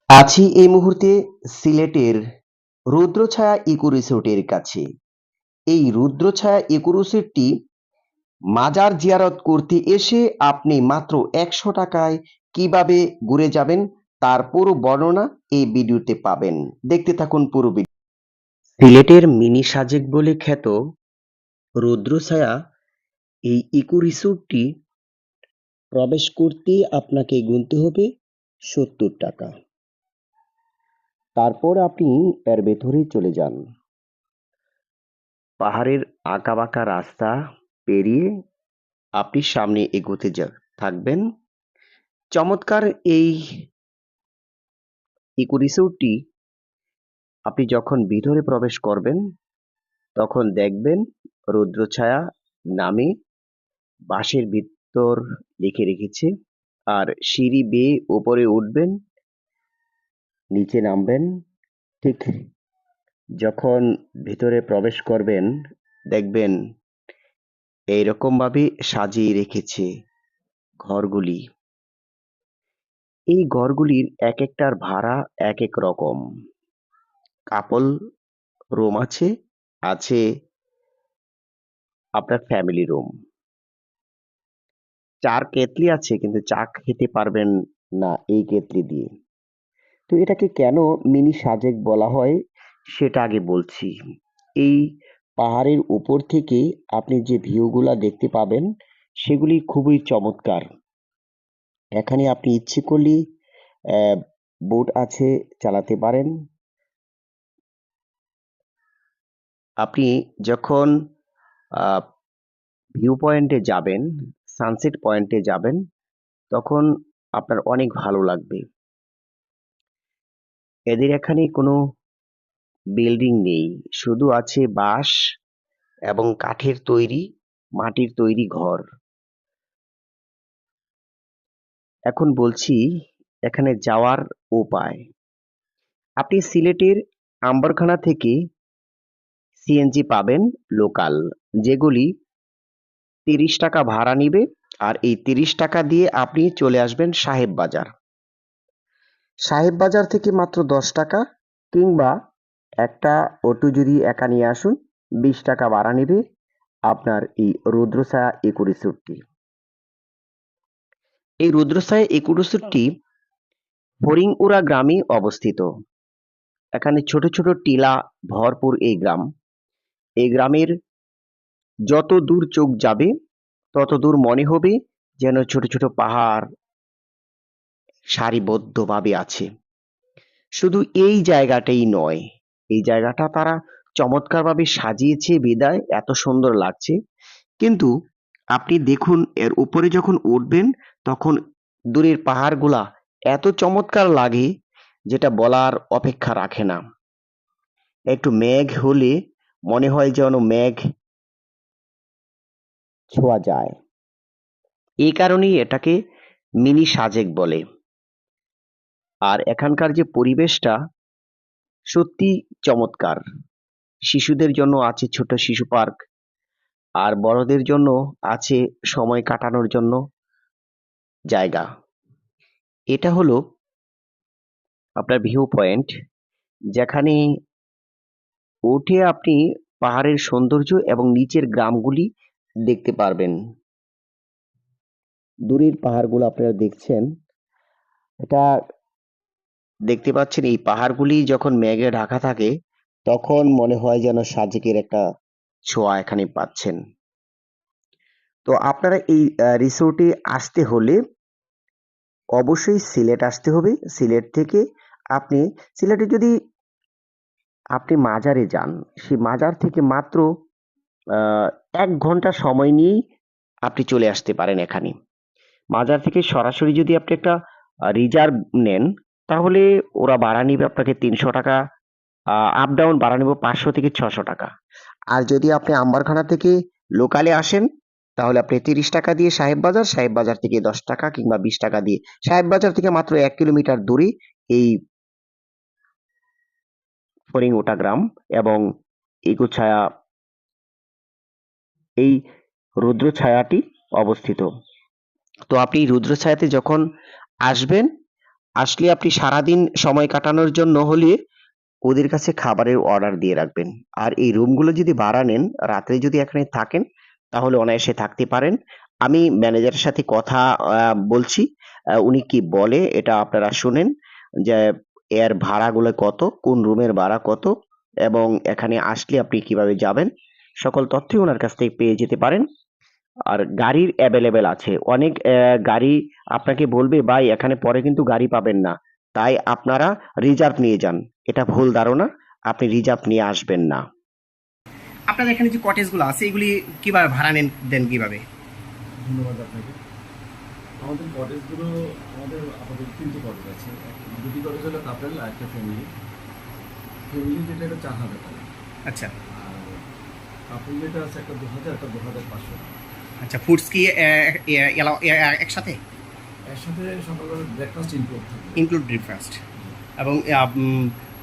আছি এই মুহূর্তে সিলেটের রুদ্রছায়া ইকো রিসোর্টের কাছে। এই রুদ্রছায়া ইকো রিসোর্টটি মাজার জিয়ারত করতে এসে আপনি মাত্র ১০০ টাকায় কিভাবে ঘুরে যাবেন তার পুরো বর্ণনা এই ভিডিওতে পাবেন। দেখতে থাকুন পুরো ভিডিও। সিলেটের মিনি সাজেক বলে খ্যাত রুদ্রছায়া এই ইকো রিসোর্টটি প্রবেশ করতে আপনাকে গুনতে হবে ৭০ টাকা। তারপর আপনি এর ভেতরে চলে যান। পাহাড়ের আঁকাবাঁকা রাস্তা পেরিয়ে আপনি সামনে এগোতে থাকবেন। চমৎকার এই ইকো রিসোর্টটি আপনি যখন ভিতরে প্রবেশ করবেন তখন দেখবেন রুদ্রছায়া নামে বাঁশের ভিতর লিখে রেখেছে। আর সিঁড়ি বেয়ে উপরে উঠবেন, নিচে নামবেন। ঠিক যখন ভিতরে প্রবেশ করবেন দেখবেন এইরকম ভাবে সাজিয়ে রেখেছে ঘরগুলি। এই ঘরগুলির এক একটার ভাড়া এক এক রকম। কাপল রুম আছে, আছে আপনার ফ্যামিলি রুম। চার কেতলি আছে কিন্তু চা খেতে পারবেন না এই কেতলি দিয়ে। তো এটাকে কেন মিনি সাজেক বলা হয় সেটা আগে বলছি। এই পাহাড়ের উপর থেকে আপনি যে ভিউগুলা দেখতে পাবেন সেগুলি খুবই চমৎকার। এখানে আপনি ইচ্ছে করলে বোট আছে, চালাতে পারেন। আপনি যখন আহ, ভিউ পয়েন্টে যাবেন, সানসেট পয়েন্টে যাবেন, তখন আপনার অনেক ভালো লাগবে। এদের এখানে কোনো বিল্ডিং নেই, শুধু আছে বাঁশ এবং কাঠের তৈরি, মাটির তৈরি ঘর। এখন বলছি এখানে যাওয়ার উপায়। আপনি সিলেটের আম্বরখানা থেকে সিএনজি পাবেন লোকাল, যেগুলি ৩০ টাকা ভাড়া নিবে। আর এই ৩০ টাকা দিয়ে আপনি চলে আসবেন সাহেব বাজার। সাহেব বাজার থেকে মাত্র ১০ টাকা, কিংবা একটা অটো যদি একা নিয়ে আসুন, ২০ টাকা ভাড়া নেবে আপনার এই রুদ্রছায়া ইকো রিসোর্টটি। এই রুদ্রছায়া ইকো রিসোর্টটি হরিংউড়া গ্রামে অবস্থিত। এখানে ছোট ছোট টিলা ভরপুর এই গ্রাম। এই গ্রামের যত দূর চোখ যাবে তত দূর মনে হবে যেন ছোট ছোট পাহাড় সারিবদ্ধভাবে আছে। শুধু এই জায়গাটাই নয়, এই জায়গাটা তারা চমৎকারভাবে সাজিয়েছে বিধায় এত সুন্দর লাগছে। কিন্তু আপনি দেখুন এর উপরে যখন উঠবেন তখন দূরের পাহাড়গুলা এত চমৎকার লাগে যেটা বলার অপেক্ষা রাখে না। একটু মেঘ হলে মনে হয় যেন মেঘ ছোঁয়া যায়। এই কারণেই এটাকে মিনি সাজেক বলে। আর এখানকার যে পরিবেশটা সত্যি চমৎকার। শিশুদের জন্য আছে ছোট শিশু পার্ক, আর বড়দের জন্য আছে সময় কাটানোর জন্য জায়গা। এটা হলো আপনার ভিউ পয়েন্ট, যেখানে উঠে আপনি পাহাড়ের সৌন্দর্য এবং নিচের গ্রামগুলি দেখতে পারবেন। দূরের পাহাড়গুলো আপনারা দেখছেন, এটা দেখতে পাচ্ছেন এই পাহাড়গুলি যখন মেঘে ঢাকা থাকে তখন মনে হয় যেন সাজেকের একটা ছোঁয়া এখানে পাচ্ছেন। তো আপনারা এই রিসোর্টে আসতে হলে অবশ্যই সিলেট আসতে হবে। সিলেট থেকে আপনি সিলেটে যদি আপনি মাজারে যান, সেই মাজার থেকে মাত্র ১ ঘন্টা সময় নিয়েই আপনি চলে আসতে পারেন এখানে। মাজার থেকে সরাসরি যদি আপনি একটা রিজার্ভ নেন তাহলে ওরা ভাড়া নিবে আপনাকে ৩০০ টাকা, আপ ডাউন ভাড়া নিব ৫০০ থেকে ৬০০ টাকা। আর যদি আপনি আম্বারখানা থেকে লোকালে আসেন তাহলে আপনি ৩০ টাকা দিয়ে সাহেব বাজার, সাহেব বাজার থেকে ১০ টাকা কিংবা ২০ টাকা দিয়ে, সাহেব বাজার থেকে মাত্র ১ কিলোমিটার দূরে এই ফরিংওটা গ্রাম এবং ইকোছায়া, এই রুদ্রছায়াটি অবস্থিত। তো আপনি রুদ্রছায়াতে যখন আসবেন আসলে আপনি সারাদিন সময় কাটানোর জন্য হলে ওদের কাছে খাবারের অর্ডার দিয়ে রাখবেন। আর এই রুমগুলো যদি ভাড়া নেন, রাত্রে যদি এখানে থাকেন, তাহলে অনায়াসে থাকতে পারেন। আমি ম্যানেজারের সাথে কথা বলছি। উনি কি বলে এটা আপনারা শুনেন যে এর ভাড়াগুলো কত, কোন রুমের ভাড়া কত এবং এখানে আসলে আপনি কিভাবে যাবেন, সকল তথ্যই ওনার কাছ থেকে পেয়ে যেতে পারেন। আর গাড়ির এভেলেবেল আছে। অনেক গাড়ি আপনাকে বলবে, "ভাই এখানে পরে কিন্তু গাড়ি পাবেন না।" তাই আপনারা রিজার্ভ নিয়ে যান। এটা ভুল ধারণা। আপনি রিজার্ভ নিয়ে আসবেন না। আপনাদের এখানে যে কটেজগুলো আছে এগুলি কিভাবে ভাড়া দেন কিভাবে? ধন্যবাদ আপনাকে। আমাদের কটেজগুলো আমাদের ৩টি কটেজ আছে। দুটি কটেজ হলো কাপল আর একটা ফ্যামিলি। ফ্যামিলি যেটা এটা ৪,০০০ টাকা। আচ্ছা আর কাপল যেটা আছে একটা ২,০০০, একটা ২,৫০০ টাকা। আচ্ছা, ফুডস কি একসাথে এর সাথে সকালবেলা ব্রেকফাস্ট ইনক্লুড থাকে। Include breakfast? এবং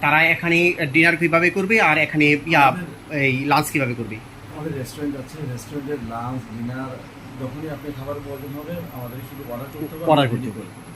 তারা এখানে ডিনার কিভাবে করবে আর এখানে আমাদের- এই লাঞ্চ কিভাবে করবে? আমাদের রেস্টুরেন্ট আছে। রেস্টুরেন্টের লাঞ্চ, ডিনার যখনই আপনি খাবার প্রয়োজন হবে আমাদের শুধু অর্ডার করতে হবে। Order আমরা করতে ready হবে। করে দেব।